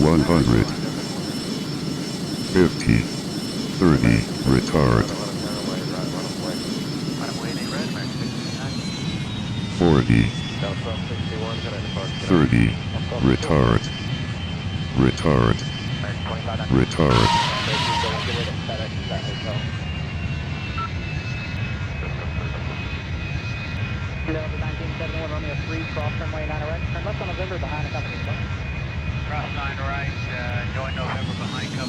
100, 50, 30, retard, 40, 30, retard, retard, retard. Delta 1971, Romeo 3, cross runway 9 right, turn left on November behind the company. Cross 9 right, join November behind company.